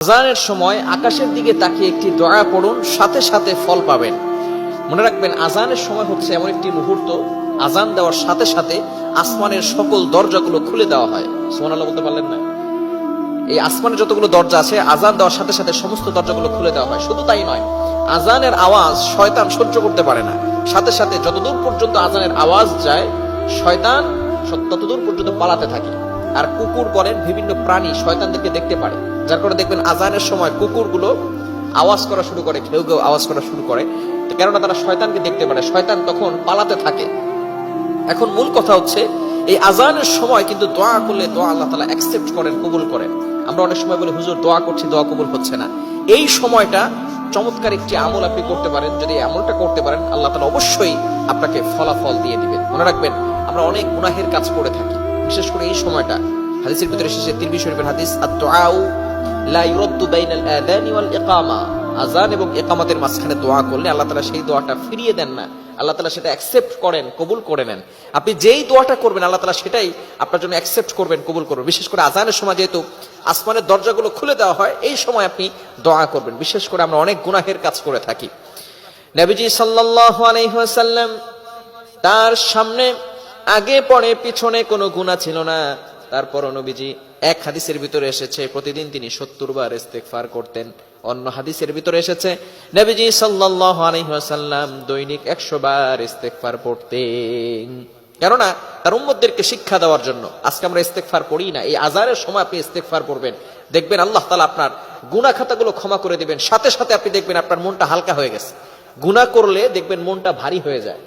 আযানের সময় আকাশের দিকে তাকিয়ে একটি দোয়া পড়ুন, সাথে সাথে ফল পাবেন। মনে রাখবেন, আযানের সময় হচ্ছে এমন একটি মুহূর্ত, আযান দেওয়ার সাথে সাথে আসমানের সকল দরজাগুলো খুলে দেওয়া হয়। সুবহানাল্লাহ বলতে পারলেন না? এই আসমানের যতগুলো দরজা আছে, আযান দেওয়ার সাথে সাথে সমস্ত দরজাগুলো খুলে দেওয়া হয়। শুধু তাই নয়, আযানের আওয়াজ শয়তান সহ্য করতে পারে না। সাথে সাথে যতদূর পর্যন্ত আযানের আওয়াজ যায়, শয়তান ততদূর পর্যন্ত পালাতে থাকে। আর কুকুর বলেন বিভিন্ন প্রাণী শয়তানদেরকে দেখতে পারে, যার কারণে দেখবেন আযানের সময় কুকুরগুলো আওয়াজ করা শুরু করে, ঘেউ ঘেউ আওয়াজ করা শুরু করে, কেননা তারা শয়তানকে দেখতে পারে। শয়তান তখন পালাতে থাকে। এখন মূল কথা হচ্ছে, এই আযানের সময় কিন্তু দোয়া করলে দোয়া আল্লাহ তাআলা অ্যাকসেপ্ট করেন, কবুল করেন। আমরা অনেক সময় বলি, হুজুর দোয়া করছি, দোয়া কবুল হচ্ছে না। এই সময়টা চমৎকার একটি আমল আপনি করতে পারেন। যদি এই আমলটা করতে পারেন, আল্লাহ তাআলা অবশ্যই আপনাকে ফলাফল দিয়ে দিবেন। মনে রাখবেন, আমরা অনেক গুনাহের কাজ করে থাকি, বিশেষ করে এই সময়টা। হাদিসের ভিতরে এসেছে, তিরমিজি শরীফের হাদিস, আদ-দুআউ লা ইউরাদ্দু বাইনাল আযানি ওয়াল ইকামা। আযান এবং ইকামতের মাঝখানে দোয়া করলে আল্লাহ তাআলা সেই দোয়াটা ফিরিয়ে দেন না। আল্লাহ তাআলা সেটা অ্যাকসেপ্ট করেন, কবুল করে নেন। আপনি যেই দোয়াটা করবেন, আল্লাহ তাআলা সেটাই আপনার জন্য অ্যাকসেপ্ট করবেন, কবুল করবেন। বিশেষ করে আযানের সময় যেহেতু আসমানের দরজাগুলো খুলে দেওয়া হয়, এই সময় আপনি দোয়া করবেন। বিশেষ করে আমরা অনেক গুনাহের কাজ করে থাকি। নবীজি সাল্লাল্লাহু আলাইহি ওয়াসাল্লাম, তার সামনে আগে পরে পিছনে কোনো গুনাহ ছিল না, তারপরও নবীজি, এক হাদিসের ভিতরে এসেছে প্রতিদিন তিনি 70 বার ইস্তেগফার করতেন। অন্য হাদিসের ভিতরে এসেছে নবীজি সাল্লাল্লাহু আলাইহি ওয়াসাল্লাম দৈনিক 100 বার ইস্তেগফার পড়তেন। কেননা তার উম্মতদেরকে শিক্ষা দেওয়ার জন্য। আজকে আমরা ইস্তেগফার পড়ি না। এই আযানের সময় আপনি ইস্তেগফার পড়বেন, দেখবেন আল্লাহ তাআলা আপনার গুনাহ খাতাগুলো ক্ষমা করে দিবেন। সাথে সাথে আপনি দেখবেন আপনার মনটা হালকা হয়ে গেছে। গুনাহ করলে দেখবেন মনটা ভারী হয়ে যায়,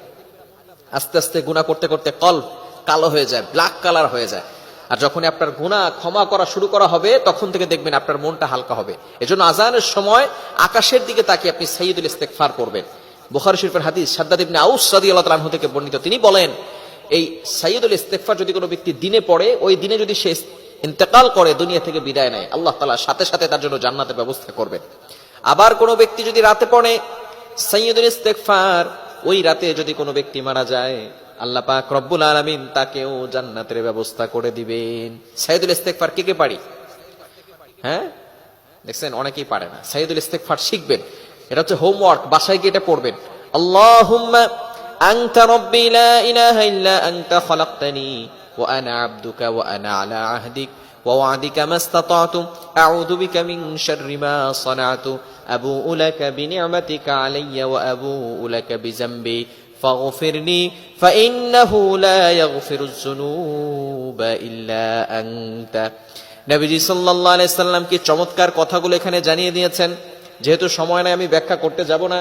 আস্তে আস্তে গুনাহ করতে করতে কলব কালো হয়ে যায়, ব্ল্যাক কালার হয়ে যায়। আর যখন আপনার গুনাহ ক্ষমা করা শুরু করা হবে, তখন থেকে দেখবেন আপনার মনটা হালকা হবে। এজন্য আযানের সময় আকাশের দিকে তাকিয়ে আপনি সাইয়্যিদুল ইস্তেগফার পড়বেন। বুখারী শরীফের হাদিস, শাদ্দাদ ইবনে আউস রাদিয়াল্লাহু তাআলা আনহু থেকে বর্ণিত, তিনি বলেন, এই সাইয়্যিদুল ইস্তেগফার যদি কোনো ব্যক্তি দিনে পড়ে, ওই দিনে যদি সে ইন্তেকাল করে, দুনিয়া থেকে বিদায় নেয়, আল্লাহ তাআলা সাথে সাথে তার জন্য জান্নাতের ব্যবস্থা করবেন। আবার কোনো ব্যক্তি যদি রাতে পড়ে সাইয়্যিদুল ইস্তেগফার, ওই রাতে যদি কোনো ব্যক্তি মারা যায়, আল্লাহ পাক রব্বুল আলামিন তাকেও জান্নাতের ব্যবস্থা করে দিবেন। সাইয়্যিদুল ইস্তেগফার কে কে পারি? হ্যাঁ, দেখছেন অনেকেই পারে না। সাইয়্যিদুল ইস্তেগফার শিখবেন, এটা হচ্ছে হোমওয়ার্ক, বাসায় গিয়ে এটা পড়বেন। আল্লাহুম্মা আনতা রাব্বি লা ইলাহা ইল্লা আনতা খালাকতানি ওয়া আনা আবদুকা ওয়া আনা আলা আহদিক ওয়া ওয়া'দিকা মাস্তাতা'তু আউযু বিকা মিন শাররি মা সানা'তু আবু'ু লাকা বিনি'মাতিকা আলাইয়া ওয়া আবু'ু লাকা বিযামবি ফাগফিরনি ফাইন্নাহু লা ইয়াগফিরুয যুনুবা ইল্লা আনতা। নবীজি সাল্লাল্লাহু আলাইহি সাল্লাম কি চমৎকার কথাগুলো এখানে জানিয়ে দিয়েছেন। যেহেতু সময় নাই, আমি ব্যাখ্যা করতে যাব না।